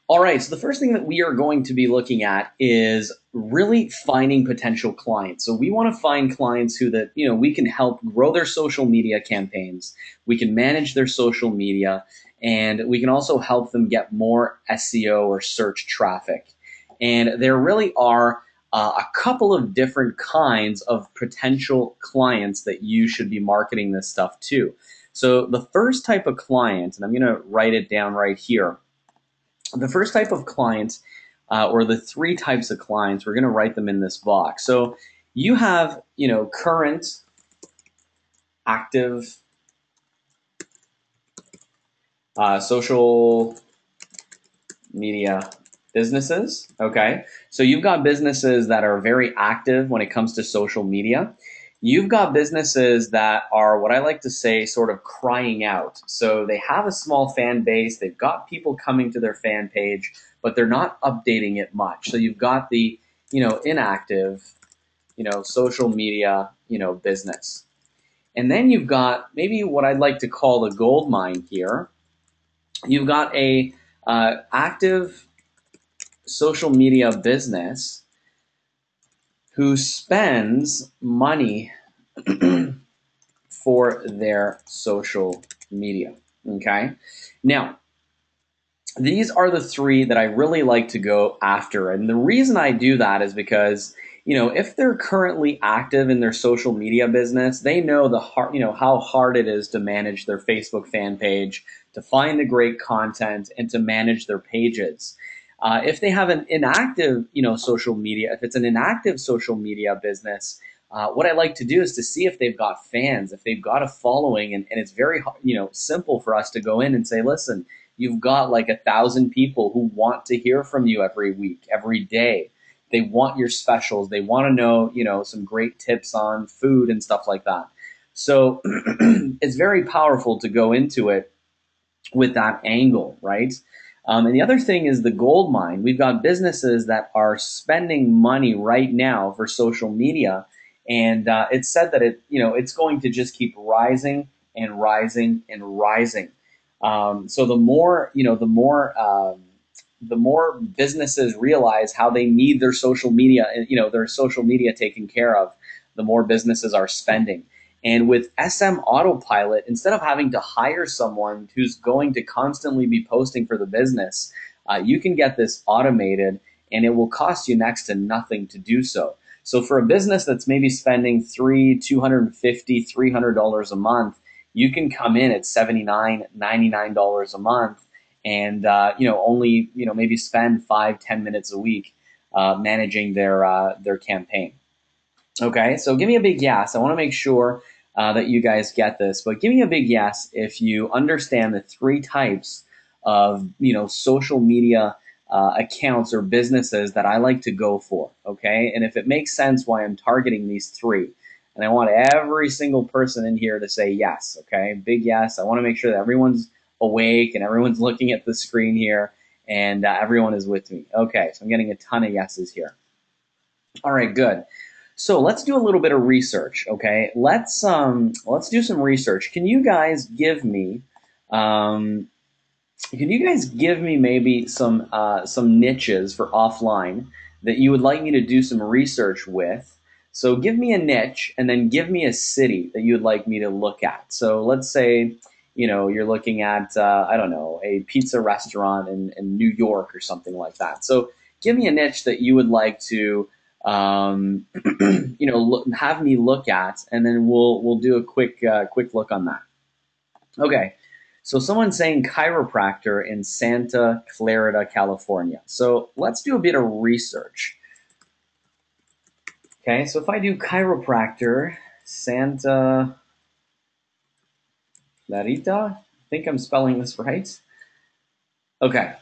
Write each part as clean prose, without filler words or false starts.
All right, so the first thing that we are going to be looking at is really finding potential clients. So we want to find clients who that, we can help grow their social media campaigns. We can manage their social media, and we can also help them get more SEO or search traffic. And there really are a couple of different kinds of potential clients that you should be marketing this stuff to. So the first type of client, and I'm going to write it down right here. The first type of client, or the three types of clients, we're going to write them in this box. So you have, current, active, social media businesses. Okay, so you've got businesses that are very active when it comes to social media. You've got businesses that are what I like to say sort of crying out. So they have a small fan base, they've got people coming to their fan page, but they're not updating it much. So you've got the, inactive, social media, business. And then you've got maybe what I'd like to call the gold mine here. You've got a active social media business who spends money for their social media. Okay. Now, these are the three that I really like to go after. And the reason I do that is because, if they're currently active in their social media business, they know how hard it is to manage their Facebook fan page, to find the great content, and to manage their pages. If they have an inactive, social media, if it's an inactive social media business, what I like to do is to see if they've got fans, if they've got a following, and it's very, simple for us to go in and say, listen, you've got like 1,000 people who want to hear from you every week, every day. They want your specials. They want to know, some great tips on food and stuff like that. So it's very powerful to go into it with that angle, right? And the other thing is the gold mine. We've got businesses that are spending money right now for social media, and it's said that it's going to just keep rising and rising and rising. So the more businesses realize how they need their social media, their social media taken care of, the more businesses are spending. And with SM Autopilot, instead of having to hire someone who's going to constantly be posting for the business, you can get this automated, and it will cost you next to nothing to do so. So for a business that's maybe spending $250, $300 a month, you can come in at $79, $99 a month, and only maybe spend 5-10 minutes a week managing their campaign. Okay, so give me a big yes. I want to make sure that you guys get this, but give me a big yes if you understand the three types of social media accounts or businesses that I like to go for. Okay, and if it makes sense why I'm targeting these three. And I want every single person in here to say yes. Okay, big yes. I want to make sure that everyone's awake and everyone's looking at the screen here, and everyone is with me. Okay, so I'm getting a ton of yeses here. All right, good. So let's do a little bit of research, okay? Let's do some research. Can you guys give me maybe some niches for offline that you would like me to do some research with? So give me a niche and then give me a city that you would like me to look at. So let's say you're looking at I don't know, a pizza restaurant in New York or something like that. So give me a niche that you would like to have me look at, and then we'll do a quick look on that. Okay, so someone's saying chiropractor in Santa Clarita, California. So let's do a bit of research. Okay, so if I do chiropractor, Santa Clarita, I think I'm spelling this right. Okay.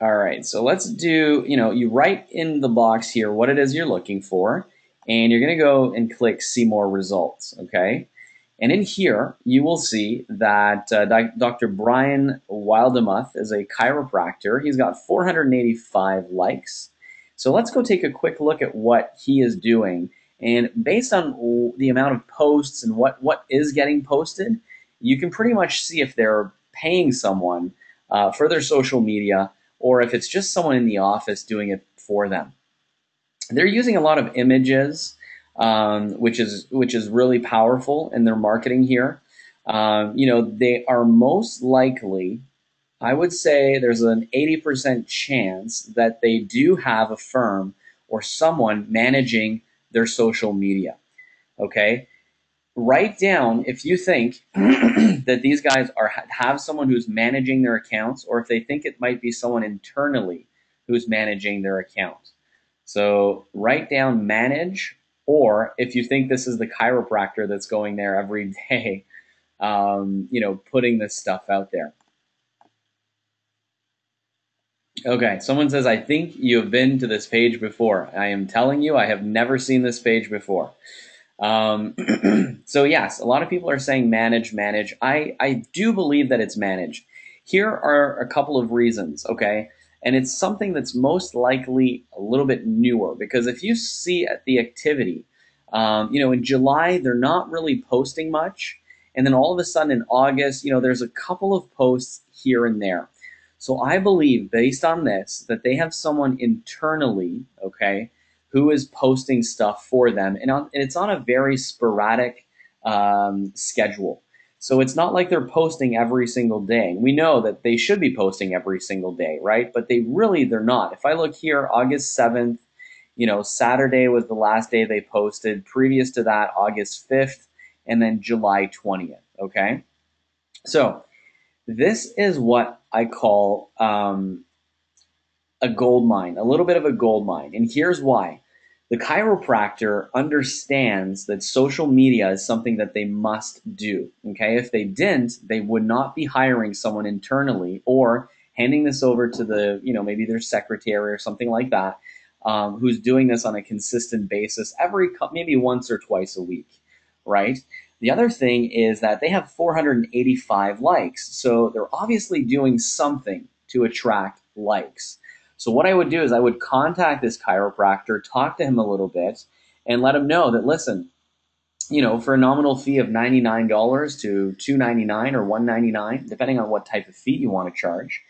All right, so let's do, you write in the box here what it is you're looking for, and you're going to go and click see more results, okay? And in here, you will see that Dr. Brian Wildemuth is a chiropractor. He's got 485 likes. So let's go take a quick look at what he is doing. And based on the amount of posts and what is getting posted, you can pretty much see if they're paying someone for their social media, or if it's just someone in the office doing it for them. They're using a lot of images, which is really powerful in their marketing here. They are most likely, I would say there's an 80% chance that they do have a firm or someone managing their social media. Okay? Write down if you think that these guys have someone who's managing their accounts, or if they think it might be someone internally who's managing their account. So write down manage, or if you think this is the chiropractor that's going there every day, putting this stuff out there. Okay, someone says, I think you have been to this page before. I am telling you, I have never seen this page before. So yes, a lot of people are saying manage, manage. I do believe that it's managed. Here are a couple of reasons, okay? And it's something that's most likely a little bit newer, because if you see at the activity, in July, they're not really posting much. And then all of a sudden in August, there's a couple of posts here and there. So I believe, based on this, that they have someone internally, okay, who is posting stuff for them, and it's on a very sporadic schedule. So it's not like they're posting every single day. We know that they should be posting every single day, right? But they're not. If I look here, August 7th, Saturday was the last day they posted. Previous to that, August 5th, and then July 20th, okay? So this is what I call a gold mine, a little bit of a gold mine. And here's why. The chiropractor understands that social media is something that they must do. Okay, if they didn't, they would not be hiring someone internally or handing this over to maybe their secretary or something like that, who's doing this on a consistent basis maybe once or twice a week, right? The other thing is that they have 485 likes, so they're obviously doing something to attract likes. So what I would do is I would contact this chiropractor, talk to him a little bit, and let him know that, listen, for a nominal fee of $99 to $299 or $199, depending on what type of fee you want to charge,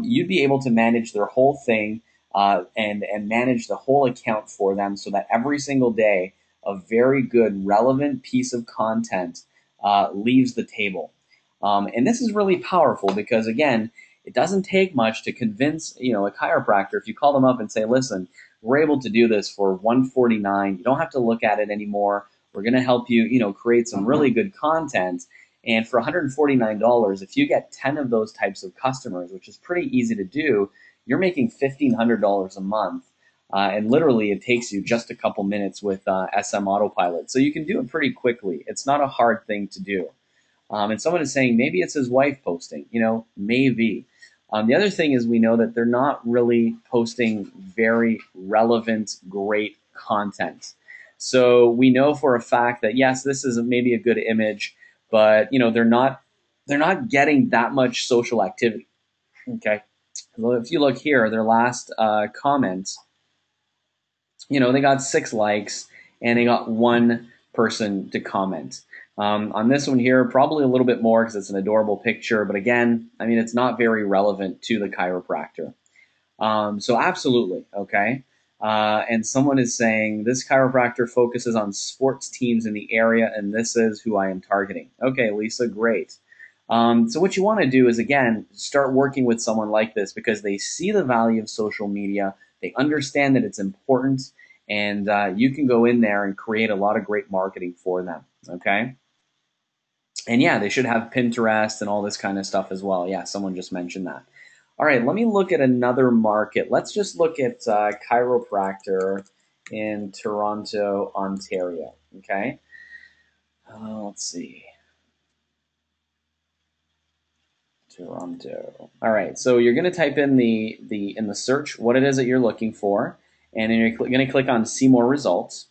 you'd be able to manage their whole thing and manage the whole account for them, so that every single day a very good, relevant piece of content leaves the table. And this is really powerful because, again, it doesn't take much to convince, a chiropractor. If you call them up and say, listen, we're able to do this for $149. You don't have to look at it anymore. We're going to help you, create some really good content. And for $149, if you get 10 of those types of customers, which is pretty easy to do, you're making $1,500 a month. And literally, it takes you just a couple minutes with SM Autopilot. So you can do it pretty quickly. It's not a hard thing to do. And someone is saying maybe it's his wife posting, maybe. The other thing is we know that they're not really posting very relevant, great content. So we know for a fact that, yes, this is maybe a good image, but they're not getting that much social activity. Okay. Well, if you look here, their last comments, they got 6 likes and they got 1 person to comment. On this one here, probably a little bit more because it's an adorable picture. But again, it's not very relevant to the chiropractor. So absolutely, okay. And someone is saying, this chiropractor focuses on sports teams in the area, and this is who I am targeting. Okay, Lisa, great. So what you want to do is, again, start working with someone like this because they see the value of social media. They understand that it's important, and you can go in there and create a lot of great marketing for them, okay? And yeah, they should have Pinterest and all this kind of stuff as well. Yeah, someone just mentioned that. All right, let me look at another market. Let's just look at chiropractor in Toronto, Ontario, okay? Let's see. Toronto. All right, so you're going to type in in the search what it is that you're looking for, and then you're going to click on see more results.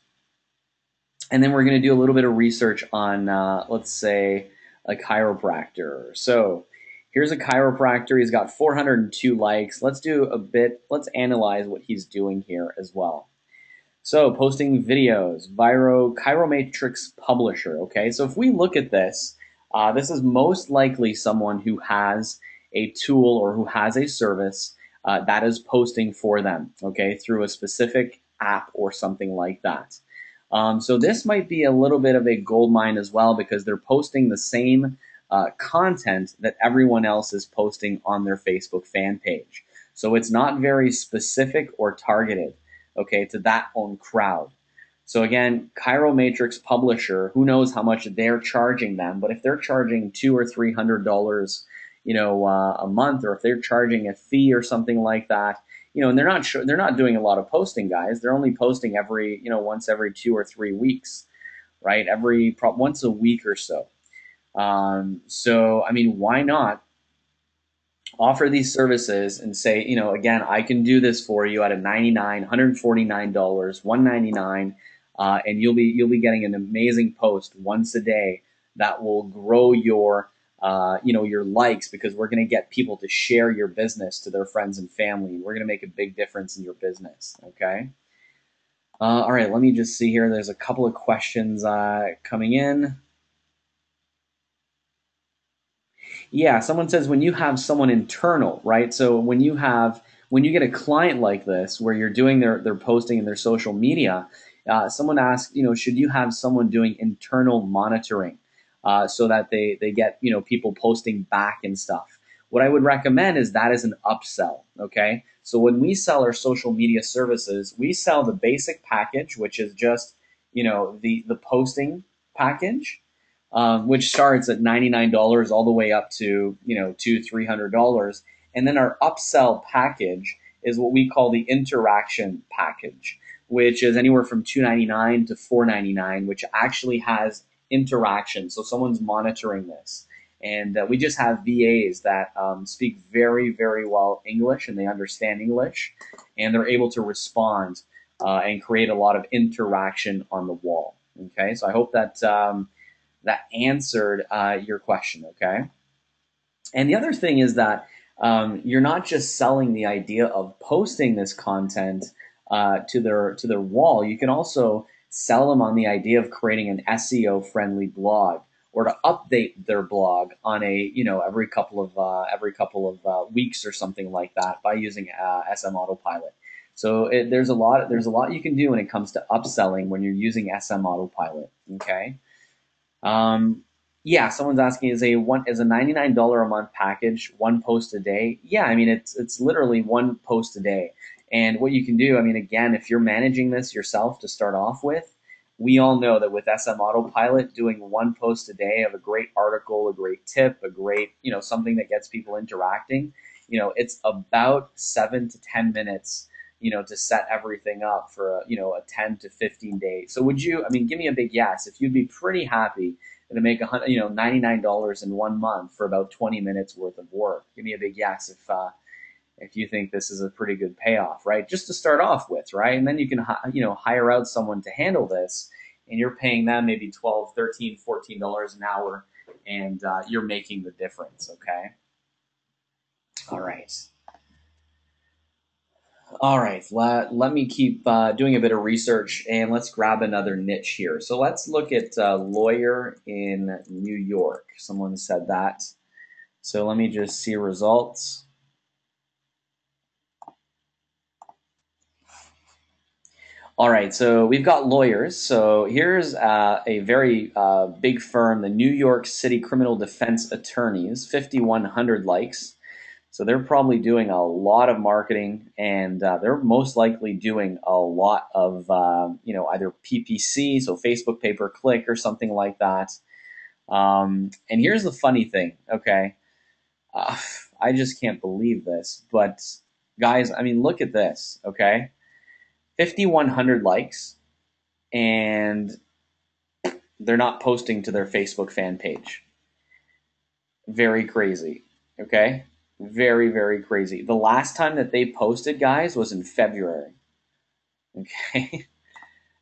And then we're going to do a little bit of research on, let's say, a chiropractor. So here's a chiropractor. He's got 402 likes. Let's analyze what he's doing here as well. So posting videos, Chiromatrix Publisher. Okay, so if we look at this, This is most likely someone who has a tool or who has a service that is posting for them, okay, through a specific app or something like that. So this might be a little bit of a gold mine as well because they're posting the same content that everyone else is posting on their Facebook fan page. So it's not very specific or targeted, okay, to that own crowd. So again, Chiromatrix publisher, who knows how much they're charging them, but if they're charging $200 or $300, a month, or if they're charging a fee or something like that, and they're not doing a lot of posting, guys. They're only posting every, once every 2 or 3 weeks, right? Once a week or so. So I mean, why not offer these services and say, again, I can do this for you at a $99, $149, $199, and you'll be getting an amazing post once a day that will grow your likes, because we're going to get people to share your business to their friends and family. We're going to make a big difference in your business. Okay. All right. Let me just see here. There's a couple of questions coming in. Yeah, someone says when you have someone internal, right? So when you get a client like this where you're doing their posting in their social media, someone asks, should you have someone doing internal monitoring so that they get people posting back and stuff? What I would recommend is that is an upsell. Okay, so when we sell our social media services, we sell the basic package, which is just the posting package, which starts at $99 all the way up to $200-300, and then our upsell package is what we call the interaction package, which is anywhere from $299 to $499, which actually has interaction. So someone's monitoring this, and we just have VAs that speak very, very well English, and they understand English, and they're able to respond and create a lot of interaction on the wall. Okay, so I hope that that answered your question, okay? And the other thing is that you're not just selling the idea of posting this content to their wall. You can also sell them on the idea of creating an SEO friendly blog, or to update their blog on a every couple of weeks or something like that by using SM Autopilot. So there's a lot you can do when it comes to upselling when you're using SM Autopilot. Okay. Yeah, someone's asking, is a $99 a month package one post a day? Yeah, I mean it's literally one post a day. And what you can do, I mean, again, if you're managing this yourself to start off with, we all know that with SM Autopilot, doing one post a day of a great article, a great tip, a great, something that gets people interacting, it's about 7 to 10 minutes, to set everything up for a 10 to 15 days. So would you, I mean, give me a big yes if you'd be pretty happy to make $99 in 1 month for about 20 minutes worth of work. Give me a big yes if you think this is a pretty good payoff, right? Just to start off with, right? And then you can hire out someone to handle this, and you're paying them maybe $12, $13, $14 an hour, and you're making the difference. Okay. All right. All right, let me keep doing a bit of research, and let's grab another niche here. So let's look at lawyer in New York. Someone said that. So let me just see results. All right, so we've got lawyers. So here's a very big firm, the New York City Criminal Defense Attorneys, 5,100 likes. So they're probably doing a lot of marketing, and they're most likely doing a lot of, either PPC, so Facebook pay per click or something like that. And here's the funny thing, okay? I just can't believe this, but guys, I mean, look at this, okay? 5,100 likes, and they're not posting to their Facebook fan page. Very crazy, okay? Very, very crazy. The last time that they posted, guys, was in February. Okay.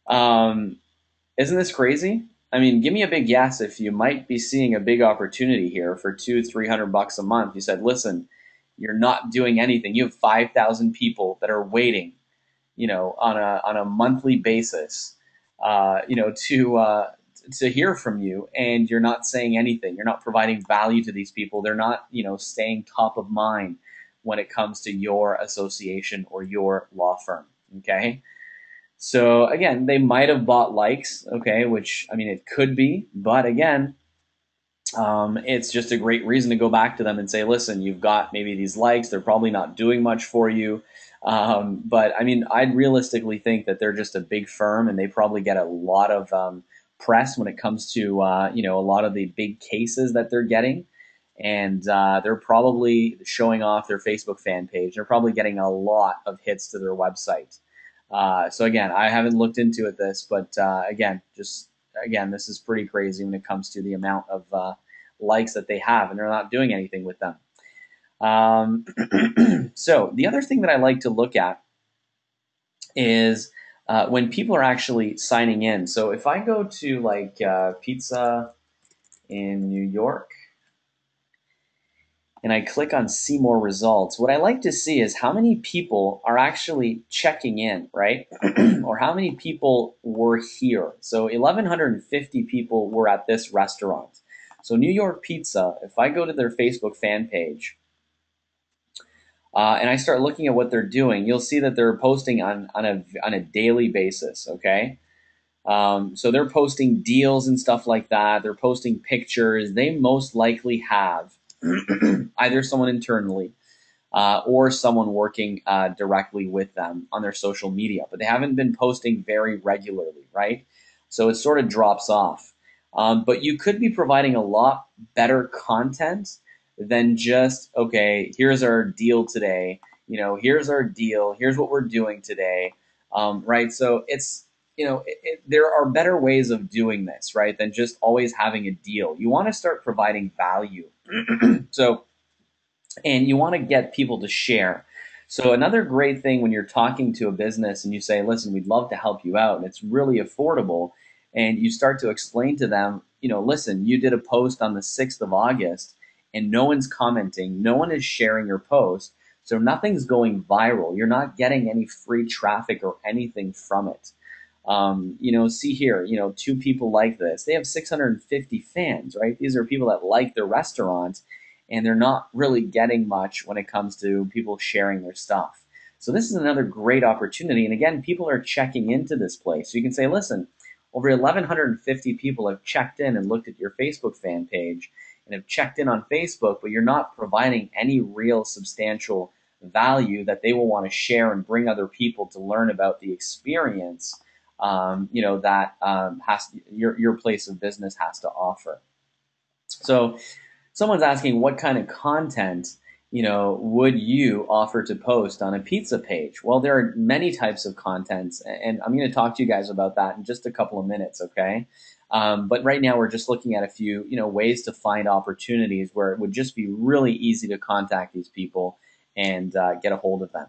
Isn't this crazy? I mean, give me a big yes if you might be seeing a big opportunity here for $200-300 a month. You said, listen, you're not doing anything. You have 5,000 people that are waiting, on a monthly basis, to hear from you, and you're not saying anything. You're not providing value to these people. They're not, staying top of mind when it comes to your association or your law firm. Okay. So again, they might have bought likes. Okay. Which, I mean, it could be, but again, it's just a great reason to go back to them and say, listen, you've got maybe these likes. They're probably not doing much for you. But I mean, I'd realistically think that they're just a big firm and they probably get a lot of press when it comes to, a lot of the big cases that they're getting. And they're probably showing off their Facebook fan page. They're probably getting a lot of hits to their website. So again, I haven't looked into this, but again, this is pretty crazy when it comes to the amount of likes that they have, and they're not doing anything with them. So the other thing that I like to look at is when people are actually signing in. So if I go to like Pizza in New York, and I click on see more results, what I like to see is how many people are actually checking in, right? Or how many people were here. So 1,150 people were at this restaurant. So New York Pizza, if I go to their Facebook fan page and I start looking at what they're doing, you'll see that they're posting on a daily basis, okay? So they're posting deals and stuff like that. They're posting pictures. They most likely have either someone internally or someone working directly with them on their social media, but they haven't been posting very regularly, right? So it sort of drops off. But you could be providing a lot better content than just, okay, here's our deal today. Here's our deal. Here's what we're doing today, right? So it's, there are better ways of doing this, right, than just always having a deal. You want to start providing value. So, and you want to get people to share. So another great thing when you're talking to a business and you say, listen, we'd love to help you out and it's really affordable. And you start to explain to them, listen, you did a post on the 6th of August and no one's commenting. No one is sharing your post. So nothing's going viral. You're not getting any free traffic or anything from it. See here, 2 people like this. They have 650 fans, right? These are people that like their restaurant and they're not really getting much when it comes to people sharing their stuff. So this is another great opportunity. And again, people are checking into this place. So you can say, listen, over 1,150 people have checked in and looked at your Facebook fan page and have checked in on Facebook, but you're not providing any real substantial value that they will want to share and bring other people to learn about the experience your place of business has to offer. So someone's asking what kind of content, would you offer to post on a pizza page? Well, there are many types of contents, and I'm going to talk to you guys about that in just a couple of minutes, okay? But right now we're just looking at a few, ways to find opportunities where it would just be really easy to contact these people and get a hold of them.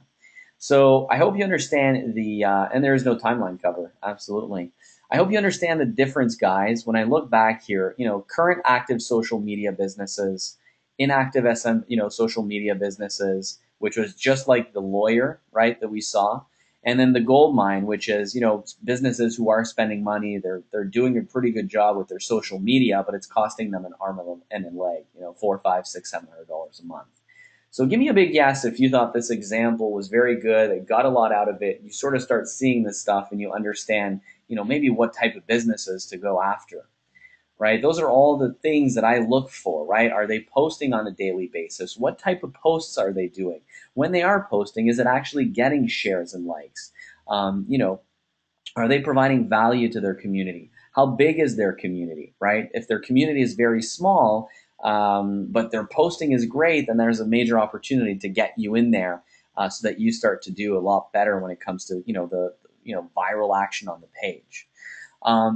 So I hope you understand and there is no timeline cover, absolutely. I hope you understand the difference, guys. When I look back here, current active social media businesses, inactive social media businesses, which was just like the lawyer, right, that we saw. And then the gold mine, which is, businesses who are spending money, they're doing a pretty good job with their social media, but it's costing them an arm and a leg, $400, $500, $600, $700 a month. So give me a big yes if you thought this example was very good, it got a lot out of it. You sort of start seeing this stuff and you understand, maybe what type of businesses to go after, right? Those are all the things that I look for, right? Are they posting on a daily basis? What type of posts are they doing? When they are posting, is it actually getting shares and likes? Are they providing value to their community? How big is their community, right? If their community is very small, but their posting is great, then there's a major opportunity to get you in there so that you start to do a lot better when it comes to the viral action on the page.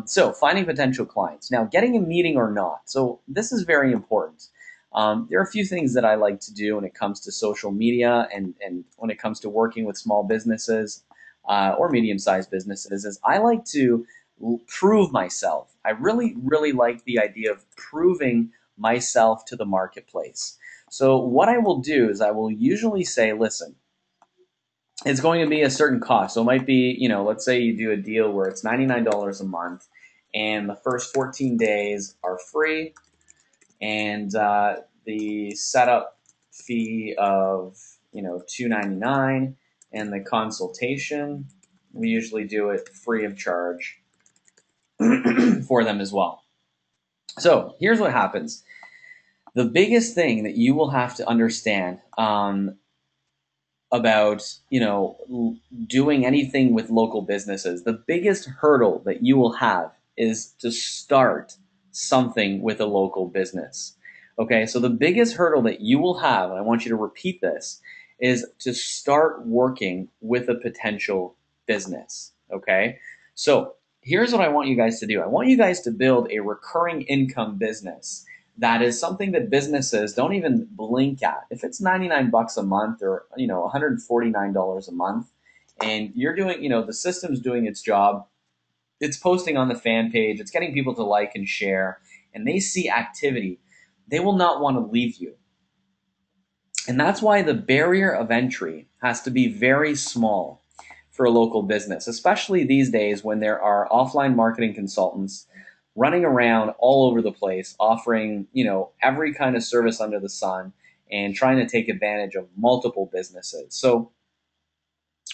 So finding potential clients. Now, getting a meeting or not. So this is very important. There are a few things that I like to do when it comes to social media and when it comes to working with small businesses or medium-sized businesses is I like to prove myself. I really, really like the idea of proving myself to the marketplace. So what I will do is I will usually say, listen, it's going to be a certain cost. So it might be, let's say you do a deal where it's $99 a month and the first 14 days are free, and the setup fee of $2.99, and the consultation, we usually do it free of charge for them as well. So here's what happens. The biggest thing that you will have to understand about doing anything with local businesses, the biggest hurdle that you will have is to start something with a local business. Okay, so the biggest hurdle that you will have, and I want you to repeat this, is to start working with a potential business. Okay, so here's what I want you guys to do. I want you guys to build a recurring income business that is something that businesses don't even blink at. If it's 99 bucks a month or $149 a month, and you're doing, the system's doing its job, it's posting on the fan page, it's getting people to like and share, and they see activity, they will not want to leave you. And that's why the barrier of entry has to be very small for a local business, especially these days when there are offline marketing consultants running around all over the place, offering, every kind of service under the sun and trying to take advantage of multiple businesses. So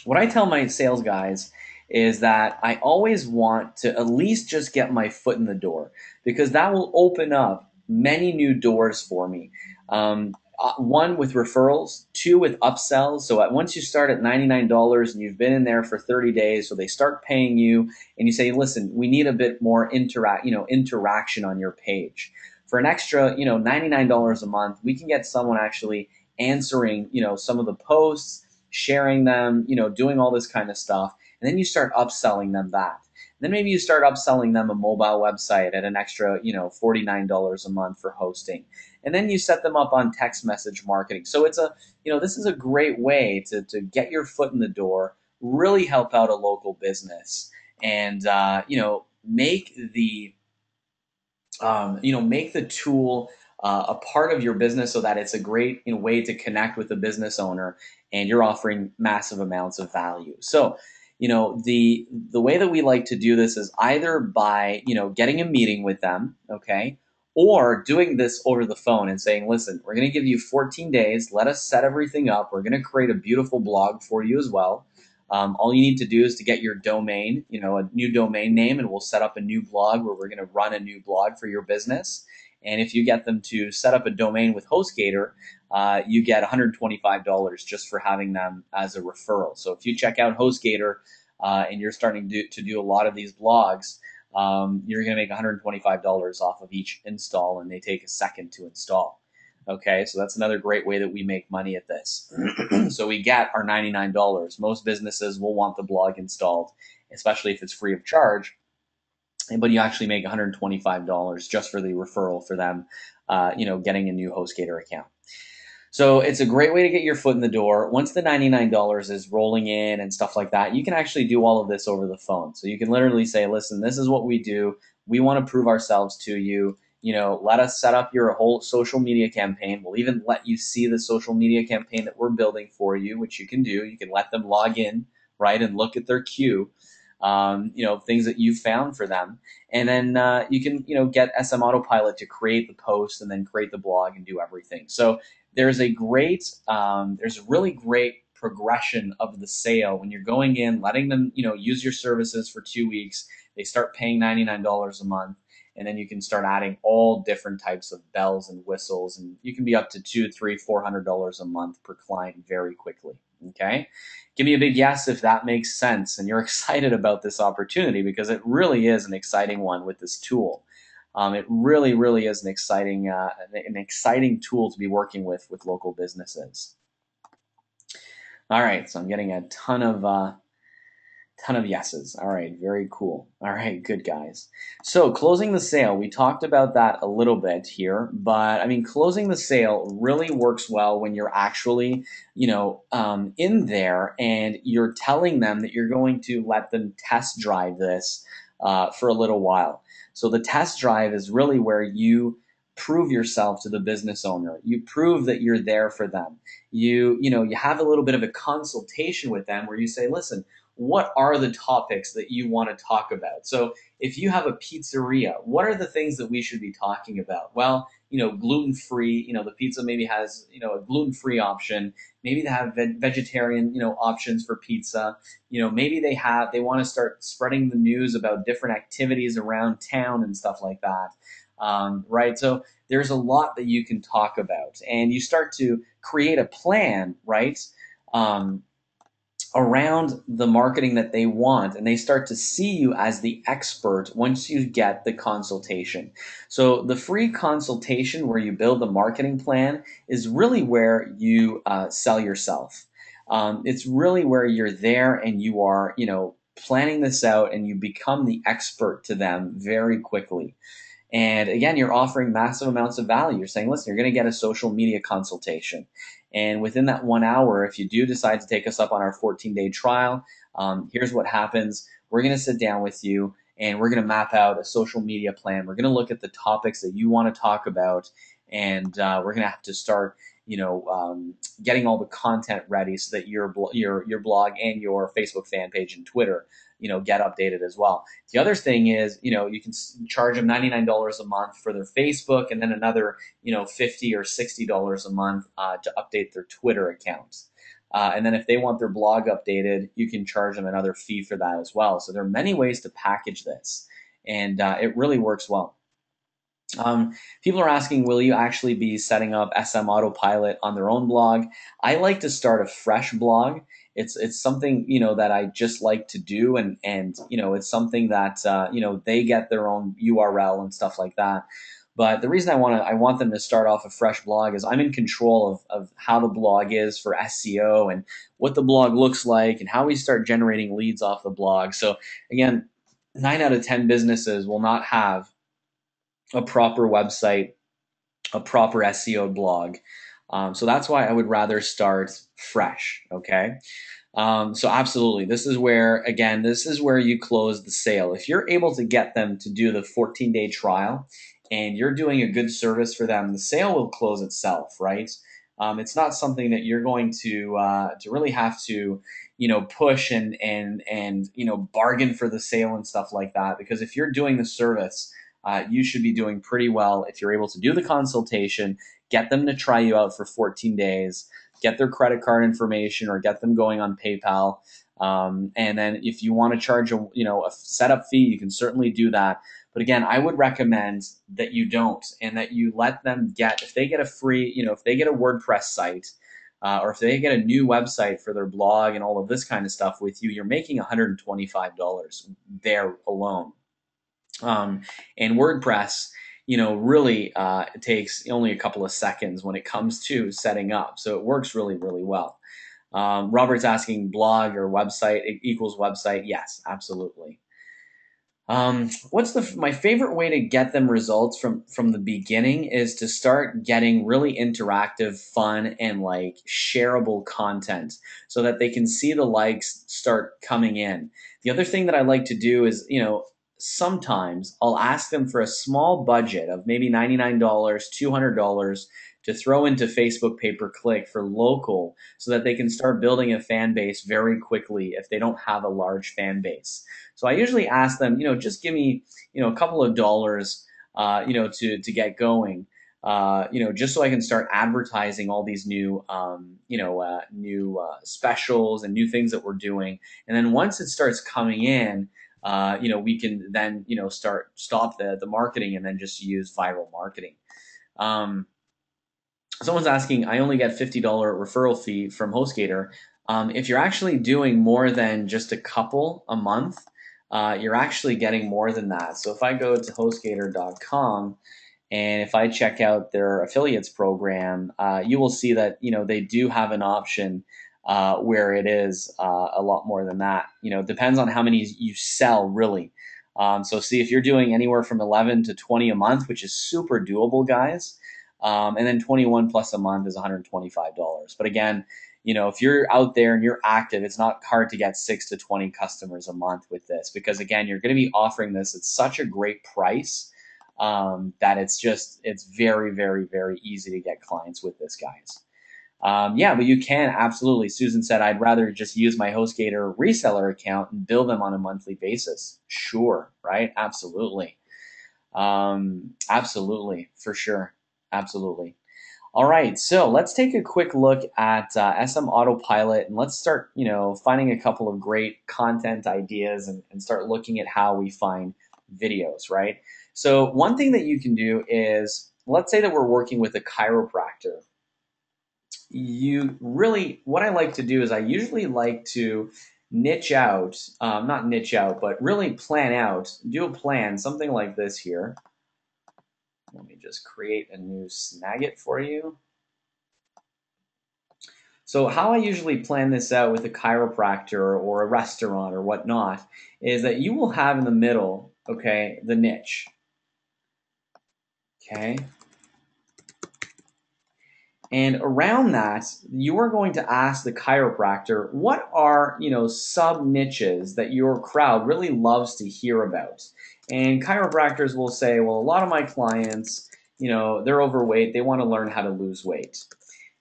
what I tell my sales guys is that I always want to at least just get my foot in the door, because that will open up many new doors for me. One, with referrals, two, with upsells. So once you start at $99 and you've been in there for 30 days, so they start paying you, and you say, listen, we need a bit more interaction on your page. For an extra, $99 a month, we can get someone actually answering, some of the posts, sharing them, doing all this kind of stuff. And then you start upselling them that. Then maybe you start upselling them a mobile website at an extra, $49 a month for hosting. And then you set them up on text message marketing. So it's this is a great way to get your foot in the door, really help out a local business, and, make the, make the tool a part of your business, so that it's a great way to connect with the business owner, and you're offering massive amounts of value. So, the way that we like to do this is either by, getting a meeting with them, okay, or doing this over the phone and saying, listen, we're going to give you 14 days. Let us set everything up. We're going to create a beautiful blog for you as well. All you need to do is to get your domain, a new domain name, and we'll set up a new blog where we're going to run a new blog for your business. And if you get them to set up a domain with HostGator, you get $125 just for having them as a referral. So if you check out HostGator and you're starting to do a lot of these blogs, you're going to make $125 off of each install, and they take a second to install. Okay, so that's another great way that we make money at this. So we get our $99. Most businesses will want the blog installed, especially if it's free of charge. But you actually make $125 just for the referral for them, getting a new HostGator account. So it's a great way to get your foot in the door. Once the $99 is rolling in and stuff like that, you can actually do all of this over the phone. So you can literally say, listen, this is what we do. We want to prove ourselves to you. Let us set up your whole social media campaign. We'll even let you see the social media campaign that we're building for you, which you can do. You can let them log in, right, and look at their queue, things that you've found for them. And then you can, get SM Autopilot to create the post and then create the blog and do everything. So there's a really great progression of the sale when you're going in, letting them, use your services for 2 weeks. They start paying $99 a month. And then you can start adding all different types of bells and whistles, and you can be up to $200, $300, $400 a month per client very quickly. Okay, give me a big yes if that makes sense and you're excited about this opportunity, because it really is an exciting one with this tool. It really, really is an exciting tool to be working with local businesses. All right, so I'm getting a ton of yeses. All right, very cool. All right, good guys. So closing the sale, we talked about that a little bit here, but I mean, closing the sale really works well when you're actually, in there and you're telling them that you're going to let them test drive this for a little while. So the test drive is really where you prove yourself to the business owner. You prove that you're there for them. You have a little bit of a consultation with them where you say, listen, what are the topics that you want to talk about? So if you have a pizzeria, what are the things that we should be talking about? Well, gluten-free, the pizza maybe has, a gluten-free option. Maybe they have vegetarian, options for pizza. Maybe they want to start spreading the news about different activities around town and stuff like that. Right. So there's a lot that you can talk about, and you start to create a plan, right? Um, Around the marketing that they want, and they start to see you as the expert once you get the consultation. So the free consultation where you build the marketing plan is really where you sell yourself. It's really where you're there and you are planning this out, and you become the expert to them very quickly. And again, you're offering massive amounts of value. You're saying, listen, you're going to get a social media consultation. And within that 1 hour, if you do decide to take us up on our 14-day trial, here's what happens. We're going to sit down with you, and we're going to map out a social media plan. We're going to look at the topics that you want to talk about, and we're going to have to start getting all the content ready so that your blog and your Facebook fan page and Twitter get updated as well. The other thing is, you can charge them $99 a month for their Facebook, and then another, $50 or $60 a month to update their Twitter accounts. And then if they want their blog updated, you can charge them another fee for that as well. So there are many ways to package this, and it really works well. People are asking, will you actually be setting up SM Autopilot on their own blog? I like to start a fresh blog. It's something that I just like to do, and it's something that they get their own URL and stuff like that. But the reason I want them to start off a fresh blog is I'm in control of how the blog is for SEO and what the blog looks like and how we start generating leads off the blog. So again, 9 out of 10 businesses will not have a proper website, a proper SEO blog. So that's why I would rather start fresh. Okay. So absolutely, this is where you close the sale. If you're able to get them to do the 14-day trial and you're doing a good service for them, the sale will close itself, right? It's not something that you're going to really have to, push and bargain for the sale and stuff like that. Because if you're doing the service, you should be doing pretty well if you're able to do the consultation, get them to try you out for 14 days, get their credit card information or get them going on PayPal. And then if you want to charge a setup fee, you can certainly do that. But again, I would recommend that you don't, and that you let them if they get a free, if they get a WordPress site, or if they get a new website for their blog and all of this kind of stuff with you, you're making $125 there alone. And WordPress, really it takes only a couple of seconds when it comes to setting up. So it works really, really well. Robert's asking blog or website equals website. Yes, absolutely. What's my favorite way to get them results from the beginning is to start getting really interactive, fun, and like shareable content so that they can see the likes start coming in. The other thing that I like to do is, sometimes I'll ask them for a small budget of maybe $99, $200 to throw into Facebook pay-per-click for local so that they can start building a fan base very quickly if they don't have a large fan base. So I usually ask them, just give me, a couple of dollars, to get going, just so I can start advertising all these new, specials and new things that we're doing. And then once it starts coming in, we can then, stop the marketing and then just use viral marketing. Someone's asking, I only get $50 referral fee from HostGator. If you're actually doing more than just a couple a month, you're actually getting more than that. So if I go to HostGator.com and if I check out their affiliates program, you will see that they do have an option where it is a lot more than that. It depends on how many you sell, really. So see, if you're doing anywhere from 11 to 20 a month, which is super doable, guys, and then 21 plus a month is $125. But again, if you're out there and you're active, it's not hard to get 6 to 20 customers a month with this, because again, you're going to be offering this at such a great price that it's very, very, very easy to get clients with this, guys. Yeah, but you can absolutely. Susan said, I'd rather just use my HostGator reseller account and bill them on a monthly basis. Sure, right? Absolutely. Absolutely, for sure. Absolutely. All right, so let's take a quick look at SM Autopilot and let's start, finding a couple of great content ideas and start looking at how we find videos, right? So one thing that you can do is, let's say that we're working with a chiropractor. What I like to do is I usually like to niche out, not niche out, but really plan out, do a plan, something like this here. Let me just create a new Snagit for you. So how I usually plan this out with a chiropractor or a restaurant or whatnot is that you will have in the middle, okay, the niche, okay? And around that, you are going to ask the chiropractor, what are, sub niches that your crowd really loves to hear about? And chiropractors will say, well, a lot of my clients, they're overweight, they want to learn how to lose weight.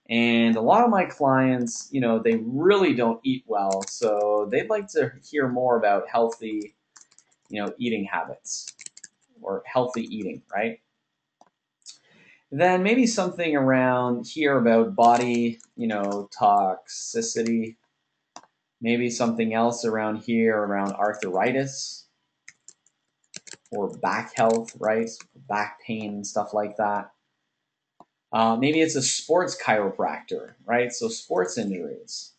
And a lot of my clients, they really don't eat well, so they'd like to hear more about healthy, eating habits or healthy eating, right? Then maybe something around here about body, toxicity. Maybe something else around here around arthritis or back health, right? Back pain and stuff like that. Maybe it's a sports chiropractor, right? So sports injuries.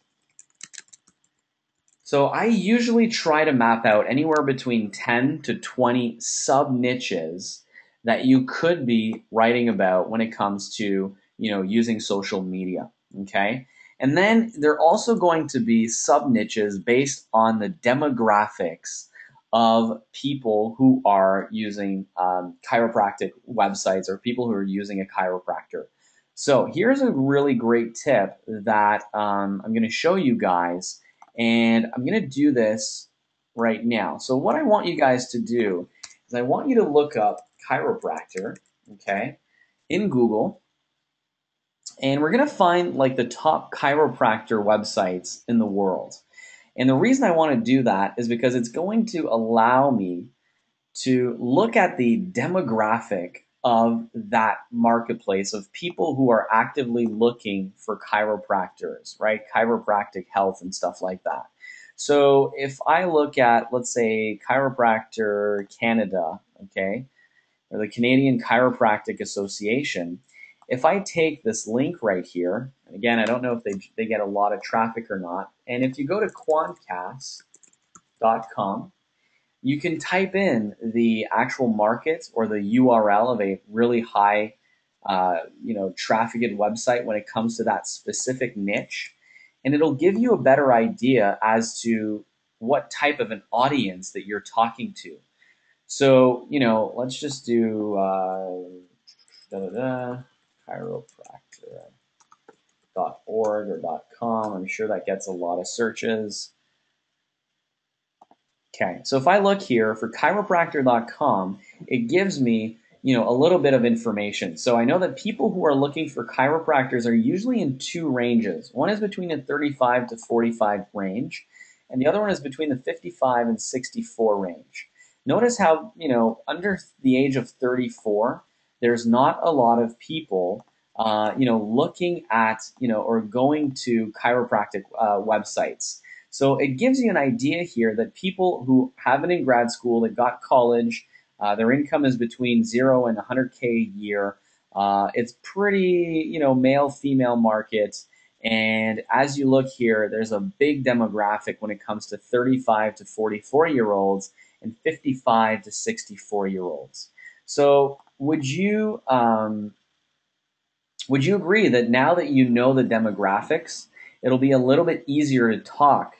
So I usually try to map out anywhere between 10 to 20 sub niches that you could be writing about when it comes to, using social media, okay? And then there are also going to be sub niches based on the demographics of people who are using chiropractic websites or people who are using a chiropractor. So here's a really great tip that I'm going to show you guys, and I'm going to do this right now. So what I want you guys to do is I want you to look up chiropractor, okay, in Google. And we're going to find like the top chiropractor websites in the world. And the reason I want to do that is because it's going to allow me to look at the demographic of that marketplace of people who are actively looking for chiropractors, right? Chiropractic health and stuff like that. So if I look at, let's say, Chiropractor Canada, okay, or the Canadian Chiropractic Association, if I take this link right here, and again, I don't know if they get a lot of traffic or not, and if you go to quantcast.com, you can type in the actual market or the URL of a really high, trafficked website when it comes to that specific niche, and it'll give you a better idea as to what type of an audience that you're talking to. So, let's just do chiropractor.org or .com. I'm sure that gets a lot of searches. Okay, so if I look here for chiropractor.com, it gives me, a little bit of information. So I know that people who are looking for chiropractors are usually in two ranges. One is between a 35 to 45 range, and the other one is between the 55 and 64 range. Notice how, under the age of 34, there's not a lot of people, looking at, or going to chiropractic websites. So it gives you an idea here that people who have it in grad school, that got college, their income is between 0 and 100K a year. It's pretty, male, female market. And as you look here, there's a big demographic when it comes to 35 to 44-year-olds and 55 to 64-year-olds. So would you agree that now that you know the demographics, it'll be a little bit easier to talk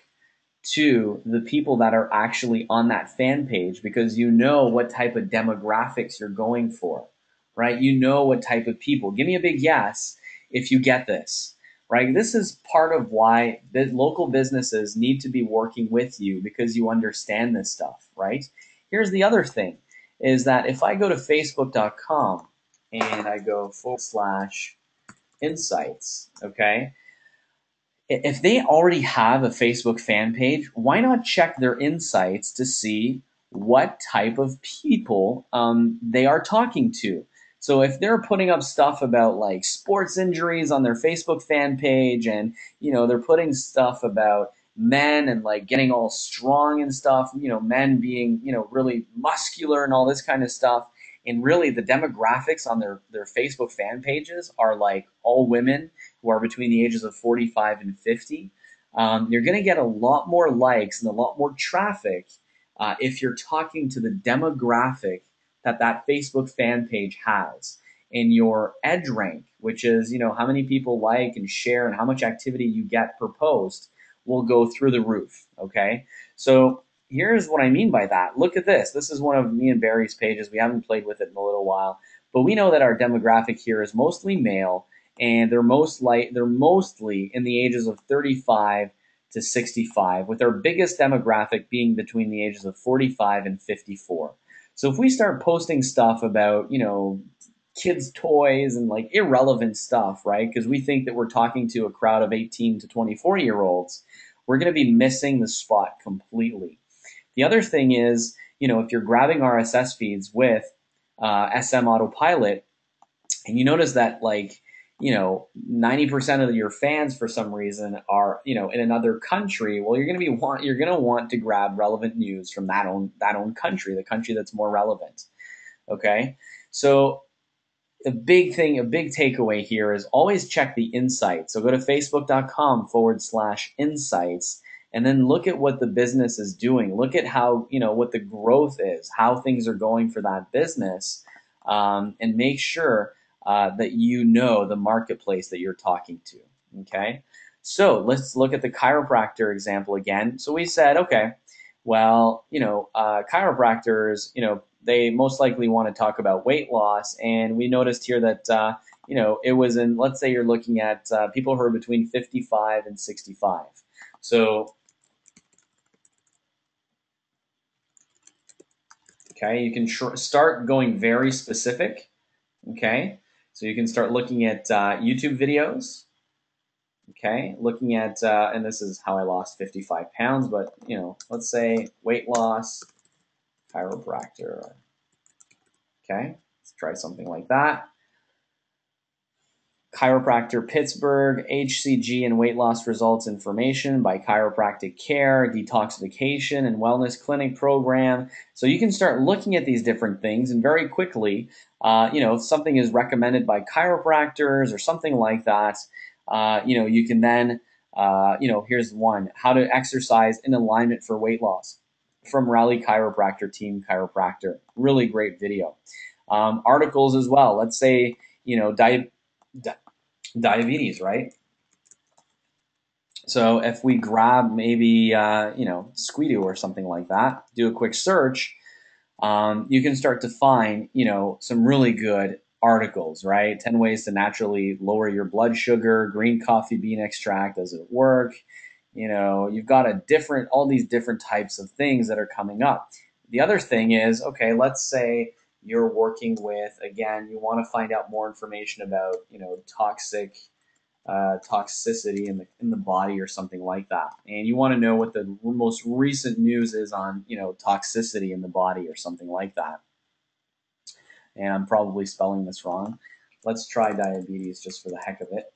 to the people that are actually on that fan page because you know what type of demographics you're going for, right? You know what type of people. Give me a big yes if you get this, right? This is part of why the local businesses need to be working with you because you understand this stuff, right? Here's the other thing is that if I go to facebook.com and I go / insights, okay? If they already have a Facebook fan page, why not check their insights to see what type of people they are talking to? So if they're putting up stuff about like sports injuries on their Facebook fan page, and they're putting stuff about men and like getting all strong and stuff, men being really muscular and all this kind of stuff, and really the demographics on their Facebook fan pages are like all women who are between the ages of 45 and 50, you're going to get a lot more likes and a lot more traffic if you're talking to the demographic that Facebook fan page has. And your edge rank, which is how many people like and share and how much activity you get per post, will go through the roof. Okay, so here's what I mean by that. Look at this. This is one of me and Barry's pages. We haven't played with it in a little while, but we know that our demographic here is mostly male, and they're mostly in the ages of 35 to 65, with our biggest demographic being between the ages of 45 and 54. So if we start posting stuff about, kids' toys and like irrelevant stuff, right? Because we think that we're talking to a crowd of 18 to 24-year-olds, we're going to be missing the spot completely. The other thing is, if you're grabbing RSS feeds with SM Autopilot, and you notice that like 90% of your fans for some reason are in another country, well, you're going to want to grab relevant news from that own country, the country that's more relevant. Okay, so a big takeaway here is always check the insights. So go to facebook.com/insights and then look at what the business is doing. Look at how, what the growth is, how things are going for that business, and make sure that the marketplace that you're talking to. Okay, so let's look at the chiropractor example again. So we said, okay, well, chiropractors, they most likely want to talk about weight loss, and we noticed here that it was in, let's say you're looking at people who are between 55 and 65. So okay, you can start going very specific. Okay, so you can start looking at YouTube videos. Okay, looking at, and this is how I lost 55 pounds, but let's say weight loss chiropractor. Okay, let's try something like that. Chiropractor Pittsburgh, HCG and weight loss results information by Chiropractic Care, detoxification and wellness clinic program. So you can start looking at these different things, and very quickly, if something is recommended by chiropractors or something like that, you can then, here's one: how to exercise in alignment for weight loss from Rally Chiropractor Team Chiropractor. Really great video. Articles as well. Let's say, diabetes, right? So if we grab maybe, Squidoo or something like that, do a quick search, you can start to find, some really good articles, right? 10 ways to naturally lower your blood sugar, green coffee bean extract, does it work? You've got all these different types of things that are coming up. The other thing is, okay, let's say you're working with, again, you want to find out more information about, toxicity in the body or something like that, and you want to know what the most recent news is on toxicity in the body or something like that. And I'm probably spelling this wrong. Let's try diabetes just for the heck of it.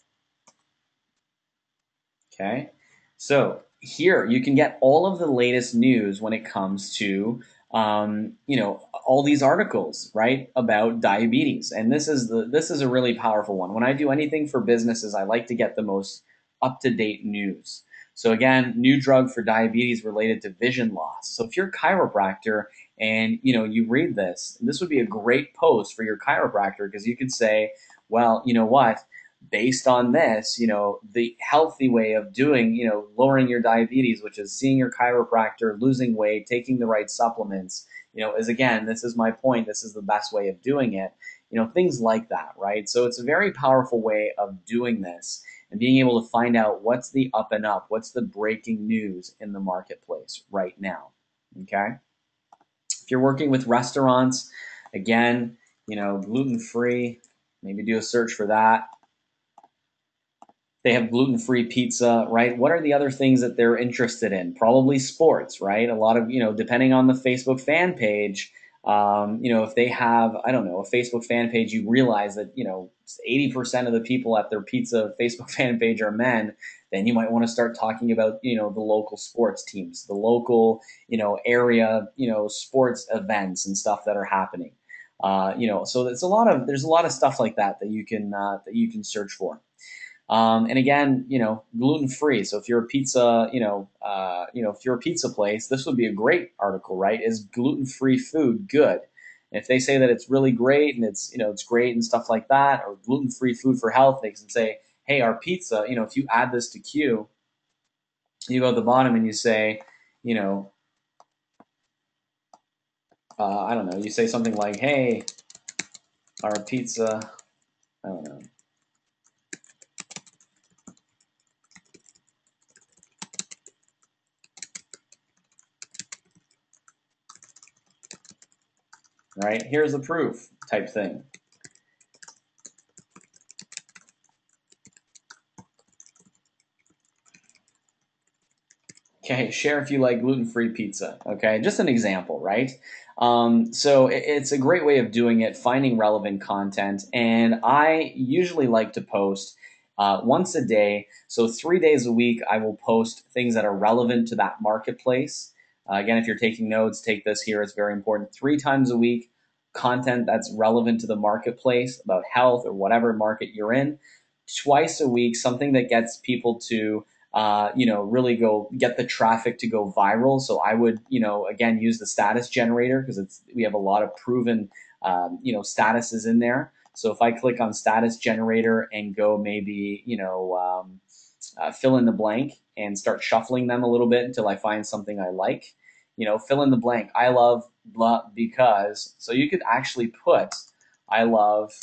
Okay, so here you can get all of the latest news when it comes to all these articles, right, about diabetes. And this is a really powerful one. When I do anything for businesses, I like to get the most up-to-date news. So again, new drug for diabetes related to vision loss. So if you're a chiropractor and you read this would be a great post for your chiropractor, because you could say, well, you know what? Based on this, the healthy way of doing, lowering your diabetes, which is seeing your chiropractor, losing weight, taking the right supplements, is, again, this is my point, this is the best way of doing it, things like that, right? So it's a very powerful way of doing this and being able to find out what's the up and up, what's the breaking news in the marketplace right now, okay? If you're working with restaurants, again, gluten-free, maybe do a search for that. They have gluten-free pizza, right? What are the other things that they're interested in? Probably sports, right? A lot of, depending on the Facebook fan page, if they have, I don't know, a Facebook fan page, you realize that, 80% of the people at their pizza Facebook fan page are men, then you might want to start talking about, the local sports teams, the local, area, sports events and stuff that are happening. So there's a lot of stuff like that you can search for. And again, gluten free. So if you're a pizza, if you're a pizza place, this would be a great article, right? Is gluten free food good? And if they say that it's really great and it's great and stuff like that, or gluten free food for health, they can say, hey, our pizza, if you add this to Q, you go at the bottom and you say, you know, I don't know, you say something like, hey, our pizza, I don't know. Right? Here's the proof type thing. Okay, share if you like gluten-free pizza. Okay, just an example, right? So it's a great way of doing it, finding relevant content, and I usually like to post once a day. So 3 days a week, I will post things that are relevant to that marketplace. Again, if you're taking notes, take this here. It's very important. 3 times a week, content that's relevant to the marketplace about health or whatever market you're in. Twice a week, something that gets people to really go get the traffic to go viral. So I would, again, use the status generator because we have a lot of proven, statuses in there. So if I click on status generator and go maybe, fill in the blank and start shuffling them a little bit until I find something I like, fill in the blank. I love blah because, so you could actually put, I love,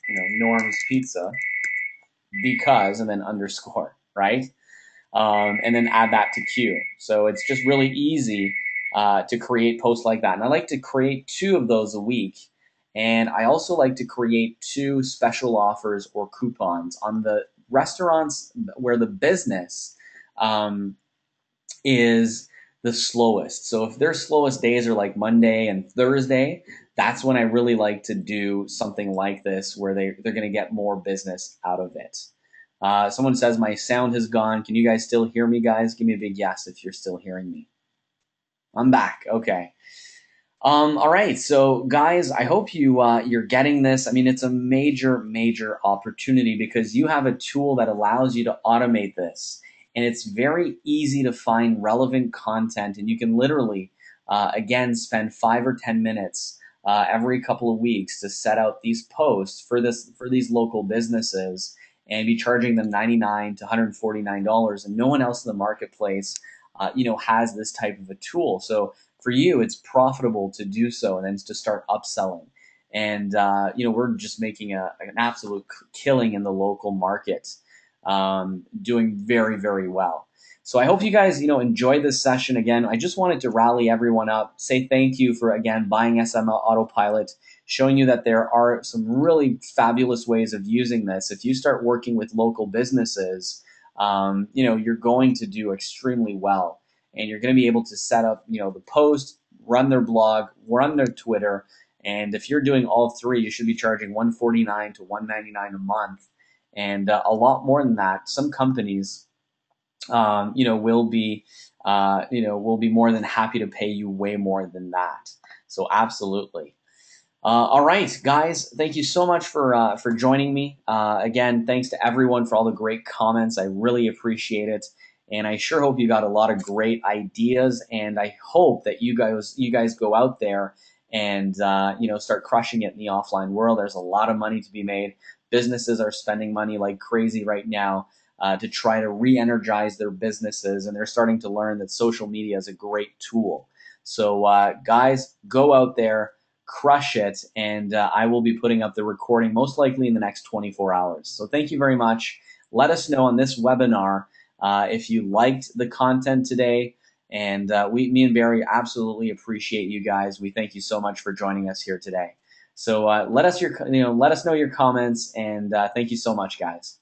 Norm's Pizza because, and then underscore, right? And then add that to queue. So it's just really easy to create posts like that. And I like to create 2 of those a week. And I also like to create 2 special offers or coupons on the restaurants where the business is the slowest. So if their slowest days are like Monday and Thursday, that's when I really like to do something like this where they're going to get more business out of it. Someone says my sound has gone. Can you guys still hear me, guys? Give me a big yes if you're still hearing me. I'm back. Okay. All right. So, guys, I hope you're getting this. I mean, it's a major, major opportunity because you have a tool that allows you to automate this, and it's very easy to find relevant content. And you can literally, again, spend 5 or 10 minutes every couple of weeks to set out these posts for these local businesses and be charging them $99 to $149, and no one else in the marketplace, has this type of a tool. So for you, it's profitable to do so, and then to start upselling. And we're just making an absolute killing in the local market, doing very, very well. So I hope you guys, enjoyed this session. Again, I just wanted to rally everyone up, say thank you for, again, buying SM Autopilot, showing you that there are some really fabulous ways of using this. If you start working with local businesses, you're going to do extremely well. And you're going to be able to set up, the post, run their blog, run their Twitter. And if you're doing all 3, you should be charging $149 to $199 a month. And a lot more than that. Some companies will be more than happy to pay you way more than that. So absolutely. All right, guys, thank you so much for joining me. Again, thanks to everyone for all the great comments. I really appreciate it. And I sure hope you got a lot of great ideas. And I hope that you guys go out there and start crushing it in the offline world. There's a lot of money to be made. Businesses are spending money like crazy right now to try to re-energize their businesses, and they're starting to learn that social media is a great tool. So, guys, go out there, crush it, and I will be putting up the recording most likely in the next 24 hours. So, thank you very much. Let us know on this webinar if you liked the content today. And me and Barry absolutely appreciate you guys. We thank you so much for joining us here today. So let us know your comments, and thank you so much, guys.